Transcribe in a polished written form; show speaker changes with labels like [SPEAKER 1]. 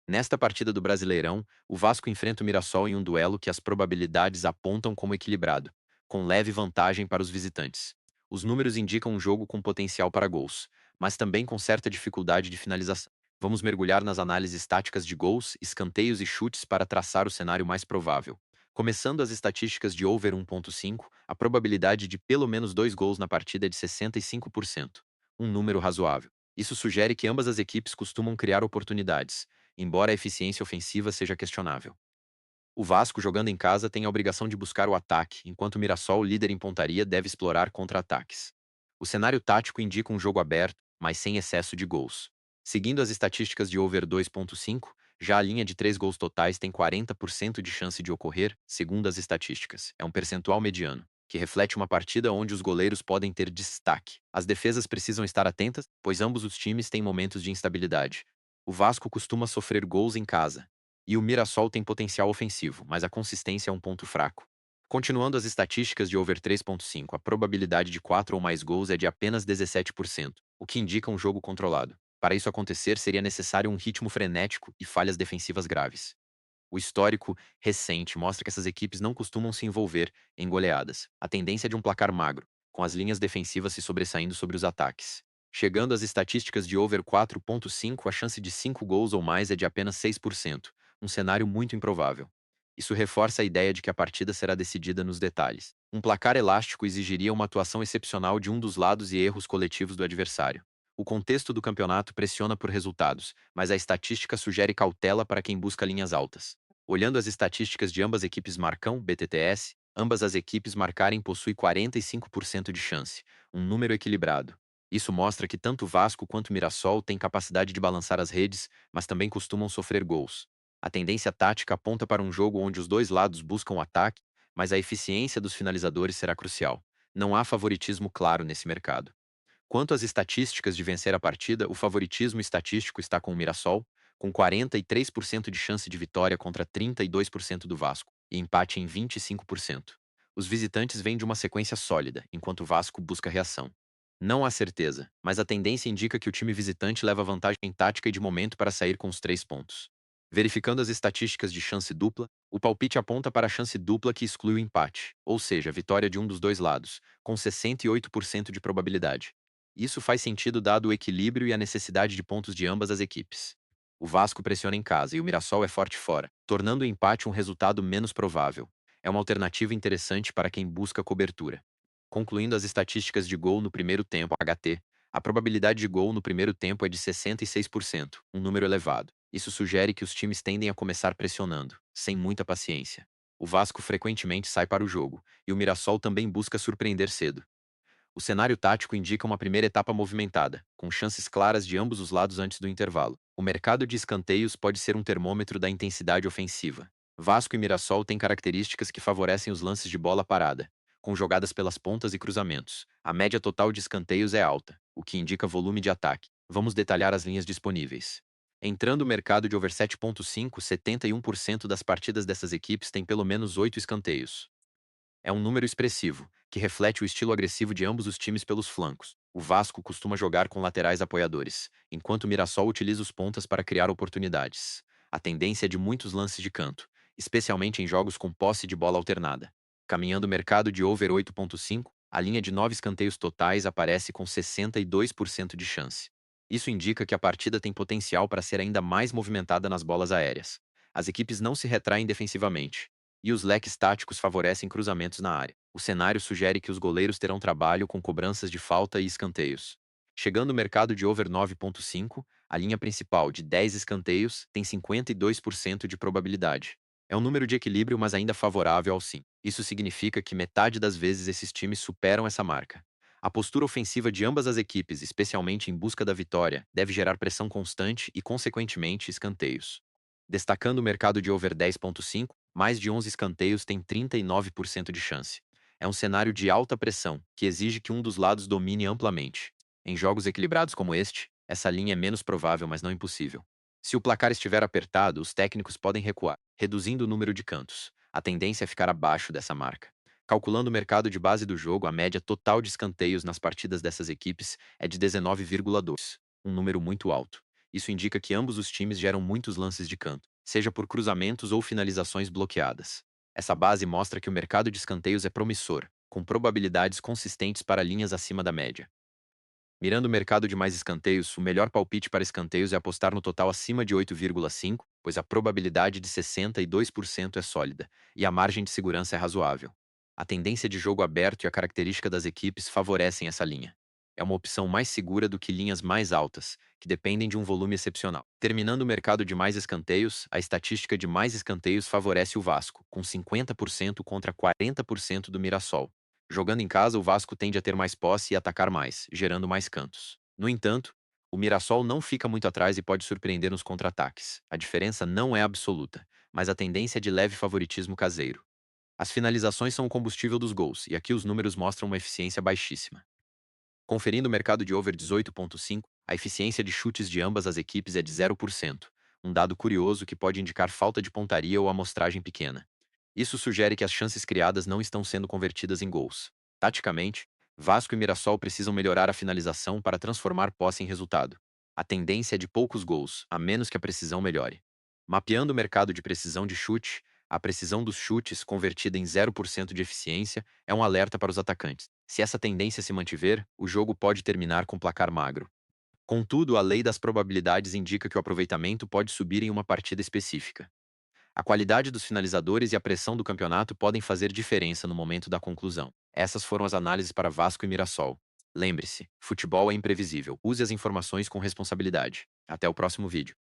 [SPEAKER 1] Nesta partida do Brasileirão, o Vasco enfrenta o Mirassol em um duelo que as probabilidades apontam como equilibrado, com leve vantagem para os visitantes. Os números indicam um jogo com potencial para gols, mas também com certa dificuldade de finalização. Vamos mergulhar nas análises táticas de gols, escanteios e chutes para traçar o cenário mais provável. Começando as estatísticas de over 1.5, a probabilidade de pelo menos 2 gols na partida é de 65%, um número razoável. Isso sugere que ambas as equipes costumam criar oportunidades, embora a eficiência ofensiva seja questionável. O Vasco, jogando em casa, tem a obrigação de buscar o ataque, enquanto o Mirassol, líder em pontaria, deve explorar contra-ataques. O cenário tático indica um jogo aberto, mas sem excesso de gols. Seguindo as estatísticas de over 2.5, já a linha de 3 gols totais tem 40% de chance de ocorrer, segundo as estatísticas. É um percentual mediano, que reflete uma partida onde os goleiros podem ter destaque. As defesas precisam estar atentas, pois ambos os times têm momentos de instabilidade. O Vasco costuma sofrer gols em casa, e o Mirassol tem potencial ofensivo, mas a consistência é um ponto fraco. Continuando as estatísticas de over 3.5, a probabilidade de 4 ou mais gols é de apenas 17%, o que indica um jogo controlado. Para isso acontecer, seria necessário um ritmo frenético e falhas defensivas graves. O histórico recente mostra que essas equipes não costumam se envolver em goleadas. A tendência é de um placar magro, com as linhas defensivas se sobressaindo sobre os ataques. Chegando às estatísticas de over 4.5, a chance de 5 gols ou mais é de apenas 6%, um cenário muito improvável. Isso reforça a ideia de que a partida será decidida nos detalhes. Um placar elástico exigiria uma atuação excepcional de um dos lados e erros coletivos do adversário. O contexto do campeonato pressiona por resultados, mas a estatística sugere cautela para quem busca linhas altas. Olhando as estatísticas de ambas equipes marcam, BTTS, ambas as equipes marcarem possui 45% de chance, um número equilibrado. Isso mostra que tanto Vasco quanto Mirassol têm capacidade de balançar as redes, mas também costumam sofrer gols. A tendência tática aponta para um jogo onde os dois lados buscam o ataque, mas a eficiência dos finalizadores será crucial. Não há favoritismo claro nesse mercado. Quanto às estatísticas de vencer a partida, o favoritismo estatístico está com o Mirassol, com 43% de chance de vitória contra 32% do Vasco, e empate em 25%. Os visitantes vêm de uma sequência sólida, enquanto o Vasco busca reação. Não há certeza, mas a tendência indica que o time visitante leva vantagem em tática e de momento para sair com os 3 pontos. Verificando as estatísticas de chance dupla, o palpite aponta para a chance dupla que exclui o empate, ou seja, a vitória de um dos dois lados, com 68% de probabilidade. Isso faz sentido dado o equilíbrio e a necessidade de pontos de ambas as equipes. O Vasco pressiona em casa e o Mirassol é forte fora, tornando o empate um resultado menos provável. É uma alternativa interessante para quem busca cobertura. Concluindo as estatísticas de gol no primeiro tempo, HT, a probabilidade de gol no primeiro tempo é de 66%, um número elevado. Isso sugere que os times tendem a começar pressionando, sem muita paciência. O Vasco frequentemente sai para o jogo, e o Mirassol também busca surpreender cedo. O cenário tático indica uma primeira etapa movimentada, com chances claras de ambos os lados antes do intervalo. O mercado de escanteios pode ser um termômetro da intensidade ofensiva. Vasco e Mirassol têm características que favorecem os lances de bola parada, com jogadas pelas pontas e cruzamentos. A média total de escanteios é alta, o que indica volume de ataque. Vamos detalhar as linhas disponíveis. Entrando o mercado de over 7.5, 71% das partidas dessas equipes têm pelo menos 8 escanteios. É um número expressivo, que reflete o estilo agressivo de ambos os times pelos flancos. O Vasco costuma jogar com laterais apoiadores, enquanto o Mirassol utiliza os pontas para criar oportunidades. A tendência é de muitos lances de canto, especialmente em jogos com posse de bola alternada. Caminhando o mercado de over 8.5, a linha de 9 escanteios totais aparece com 62% de chance. Isso indica que a partida tem potencial para ser ainda mais movimentada nas bolas aéreas. As equipes não se retraem defensivamente, e os leques táticos favorecem cruzamentos na área. O cenário sugere que os goleiros terão trabalho com cobranças de falta e escanteios. Chegando o mercado de over 9.5, a linha principal de 10 escanteios tem 52% de probabilidade. É um número de equilíbrio, mas ainda favorável ao sim. Isso significa que metade das vezes esses times superam essa marca. A postura ofensiva de ambas as equipes, especialmente em busca da vitória, deve gerar pressão constante e, consequentemente, escanteios. Destacando o mercado de over 10.5, mais de 11 escanteios têm 39% de chance. É um cenário de alta pressão, que exige que um dos lados domine amplamente. Em jogos equilibrados como este, essa linha é menos provável, mas não impossível. Se o placar estiver apertado, os técnicos podem recuar, reduzindo o número de cantos. A tendência é ficar abaixo dessa marca. Calculando o mercado de base do jogo, a média total de escanteios nas partidas dessas equipes é de 19,2, um número muito alto. Isso indica que ambos os times geram muitos lances de canto, seja por cruzamentos ou finalizações bloqueadas. Essa base mostra que o mercado de escanteios é promissor, com probabilidades consistentes para linhas acima da média. Mirando o mercado de mais escanteios, o melhor palpite para escanteios é apostar no total acima de 8,5, pois a probabilidade de 62% é sólida e a margem de segurança é razoável. A tendência de jogo aberto e a característica das equipes favorecem essa linha. É uma opção mais segura do que linhas mais altas, que dependem de um volume excepcional. Terminando o mercado de mais escanteios, a estatística de mais escanteios favorece o Vasco, com 50% contra 40% do Mirassol. Jogando em casa, o Vasco tende a ter mais posse e atacar mais, gerando mais cantos. No entanto, o Mirassol não fica muito atrás e pode surpreender nos contra-ataques. A diferença não é absoluta, mas a tendência é de leve favoritismo caseiro. As finalizações são o combustível dos gols, e aqui os números mostram uma eficiência baixíssima. Conferindo o mercado de over 18,5, a eficiência de chutes de ambas as equipes é de 0%, um dado curioso que pode indicar falta de pontaria ou amostragem pequena. Isso sugere que as chances criadas não estão sendo convertidas em gols. Taticamente, Vasco e Mirassol precisam melhorar a finalização para transformar posse em resultado. A tendência é de poucos gols, a menos que a precisão melhore. Mapeando o mercado de precisão de chute, a precisão dos chutes, convertida em 0% de eficiência, é um alerta para os atacantes. Se essa tendência se mantiver, o jogo pode terminar com placar magro. Contudo, a lei das probabilidades indica que o aproveitamento pode subir em uma partida específica. A qualidade dos finalizadores e a pressão do campeonato podem fazer diferença no momento da conclusão. Essas foram as análises para Vasco e Mirassol. Lembre-se, futebol é imprevisível. Use as informações com responsabilidade. Até o próximo vídeo.